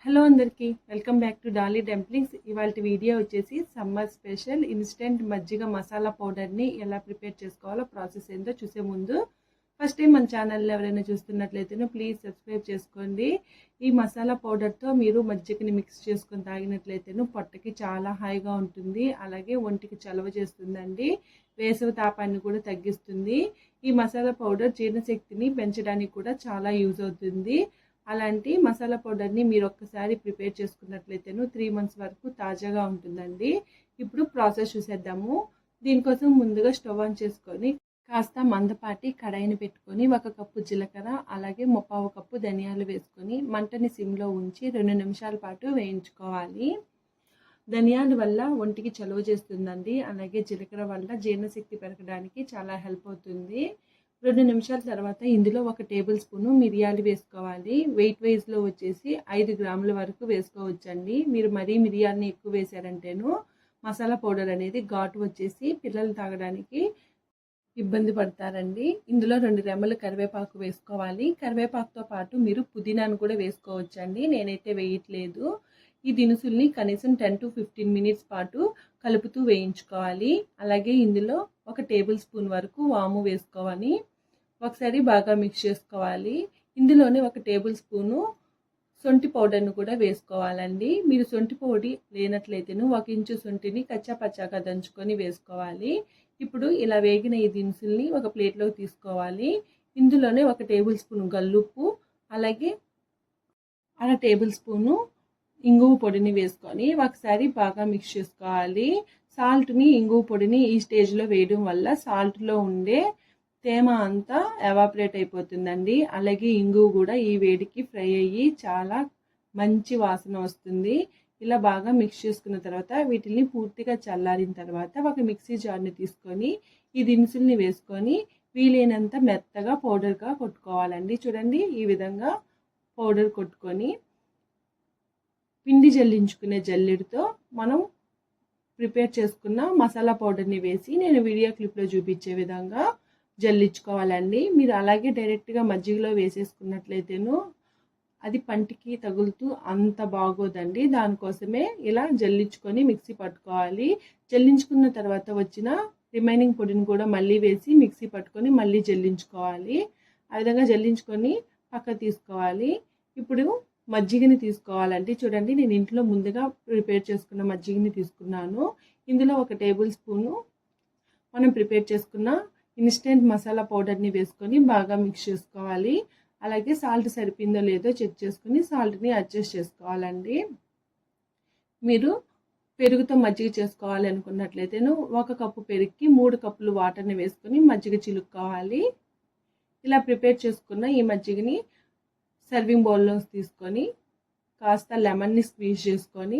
Hello అందరికీ welcome back to Dolly dumplings. ఇవాళ video వచ్చేసి సమ్మర్ స్పెషల్ ఇన్స్టెంట్ మజ్జిగ మసాలా పౌడర్ని ఎలా ప్రిపేర్ చేసుకోవాలో ప్రాసెస్ ఏందో చూసే ముందు ఫస్ట్ టైం మన ఛానల్లో ఎవరైనా చూస్తున్నట్లయితే ప్లీజ్ సబ్స్క్రైబ్ చేసుకోండి. ఈ మసాలా పౌడర్తో మీరు మజ్జిగని మిక్స్ చేసుకొని తాగినట్లయితే పొట్టకి చాలా హాయిగా ఉంటుంది, అలాగే ఒంటికి చలవ చేస్తుందండి, వేసవి తాపాన్ని కూడా తగ్గిస్తుంది. ఈ మసాలా పౌడర్ జీర్ణశక్తిని పెంచడానికి కూడా చాలా యూజ్ అవుతుంది. అలాంటి మసాలా పౌడర్ని మీరు ఒక్కసారి ప్రిపేర్ చేసుకున్నట్లయితే 3 months వరకు తాజాగా ఉంటుందండి. ఇప్పుడు ప్రాసెస్ చూసేద్దాము. దీనికోసం ముందుగా స్టవ్ ఆన్ చేసుకొని కాస్త మందపాటి కడాయిని పెట్టుకొని 1 కప్పు జీలకర్ర అలాగే 1/4 కప్పు ధనియాలు వేసుకొని మంటని సిమ్లో ఉంచి 2 నిమిషాల పాటు వేయించుకోవాలి. ధనియాల వల్ల ఒంటికి చలువ చేస్తుందండి, అలాగే జీలకర్ర వల్ల జీర్ణశక్తి పెరగడానికి చాలా హెల్ప్ అవుతుంది. 2 నిమిషాల తర్వాత ఇందులో 1 టేబుల్ స్పూను మిరియాలు వేసుకోవాలి. వెయిట్ వైజ్లో వచ్చేసి 5 గ్రాముల వరకు వేసుకోవచ్చండి. మీరు మరీ మిరియాలని ఎక్కువ వేసారంటేను మసాలా పౌడర్ అనేది ఘాటు వచ్చేసి పిల్లలు తాగడానికి ఇబ్బంది పడతారండి. ఇందులో 2 రెమ్మలు కరివేపాకు వేసుకోవాలి. కరివేపాకుతో పాటు మీరు పుదీనాను కూడా వేసుకోవచ్చండి, నేనైతే వేయట్లేదు. ఈ దినుసుల్ని కనీసం 10 to 15 minutes పాటు కలుపుతూ వేయించుకోవాలి. అలాగే ఇందులో 1 టేబుల్ స్పూన్ వరకు వాము వేసుకోవాలి. ఒకసారి బాగా మిక్స్ చేసుకోవాలి. ఇందులోనే 1 టేబుల్ స్పూను సొంటి పౌడర్ను కూడా వేసుకోవాలండి. మీరు సొంటి పొడి లేనట్లయితేను 1 ఇంచు సొంటిని కచ్చా పచ్చాగా దంచుకొని వేసుకోవాలి. ఇప్పుడు ఇలా వేగిన ఈ దినుసుల్ని ఒక ప్లేట్లోకి తీసుకోవాలి. ఇందులోనే 1 టేబుల్ స్పూన్ గల్లుప్పు అలాగే 1/2 టేబుల్ స్పూను ఇంగువ పొడిని వేసుకొని ఒకసారి బాగా మిక్స్ చేసుకోవాలి. సాల్ట్ని ఇంగువ పొడిని ఈ స్టేజ్లో వేయడం వల్ల సాల్ట్లో ఉండే తేమ అంతా ఎవాపరేట్ అయిపోతుందండి. అలాగే ఇంగువ కూడా ఈ వేడికి ఫ్రై అయ్యి చాలా మంచి వాసన వస్తుంది. ఇలా బాగా మిక్స్ చేసుకున్న తర్వాత వీటిని పూర్తిగా చల్లారిన తర్వాత ఒక మిక్సీ జార్ని తీసుకొని ఈ దినుసుల్ని వేసుకొని వీలైనంత మెత్తగా పౌడర్గా కొట్టుకోవాలండి. చూడండి, ఈ విధంగా పౌడర్ కొట్టుకొని పిండి జల్లించుకునే జల్లెడతో మనం ప్రిపేర్ చేసుకున్న మసాలా పౌడర్ని వేసి నేను వీడియో క్లిప్లో చూపించే విధంగా జల్లించుకోవాలండి. మీరు అలాగే డైరెక్ట్గా మజ్జిగలో వేసేసుకున్నట్లయితేను అది పంటికి తగులుతూ అంత బాగోదండి. దానికోసమే ఇలా జల్లించుకొని మిక్సీ పట్టుకోవాలి. జల్లించుకున్న తర్వాత వచ్చిన రిమైనింగ్ పొడిని కూడా మళ్ళీ వేసి మిక్సీ పట్టుకొని మళ్ళీ జల్లించుకోవాలి. ఆ విధంగా జల్లించుకొని పక్క తీసుకోవాలి. ఇప్పుడు మజ్జిగని తీసుకోవాలండి. చూడండి, నేను ఇంట్లో ముందుగా ప్రిపేర్ చేసుకున్న మజ్జిగని తీసుకున్నాను. ఇందులో 1 టేబుల్ స్పూను మనం ప్రిపేర్ చేసుకున్న ఇన్స్టెంట్ మసాలా పౌడర్ని వేసుకొని బాగా మిక్స్ చేసుకోవాలి. అలాగే సాల్ట్ సరిపోయిందో లేదో చెక్ చేసుకుని సాల్ట్ని అడ్జస్ట్ చేసుకోవాలండి. మీరు పెరుగుతో మజ్జిగ చేసుకోవాలి అనుకున్నట్లయితే 1 కప్పు పెరుగుకి 3 కప్పులు వాటర్ని వేసుకొని మజ్జిగ చిలుక్కోవాలి. ఇలా ప్రిపేర్ చేసుకున్న ఈ మజ్జిగని సర్వింగ్ బౌల్లో తీసుకొని కాస్త లెమన్ని స్క్వీజ్ చేసుకొని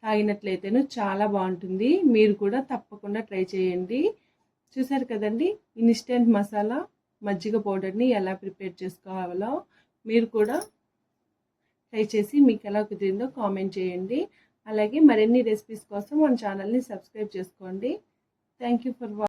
తాగినట్లయితేను చాలా బాగుంటుంది. మీరు కూడా తప్పకుండా ట్రై చేయండి. చూసారు కదండి, ఇన్స్టెంట్ మసాలా మజ్జిగ పౌడర్ని ఎలా ప్రిపేర్ చేసుకోవాలో మీరు కూడా ట్రై చేసి మీకు ఎలా కుదిరిందో కామెంట్ చేయండి. అలాగే మరిన్ని రెసిపీస్ కోసం మన ఛానల్ని సబ్స్క్రైబ్ చేసుకోండి. Thank you for watching.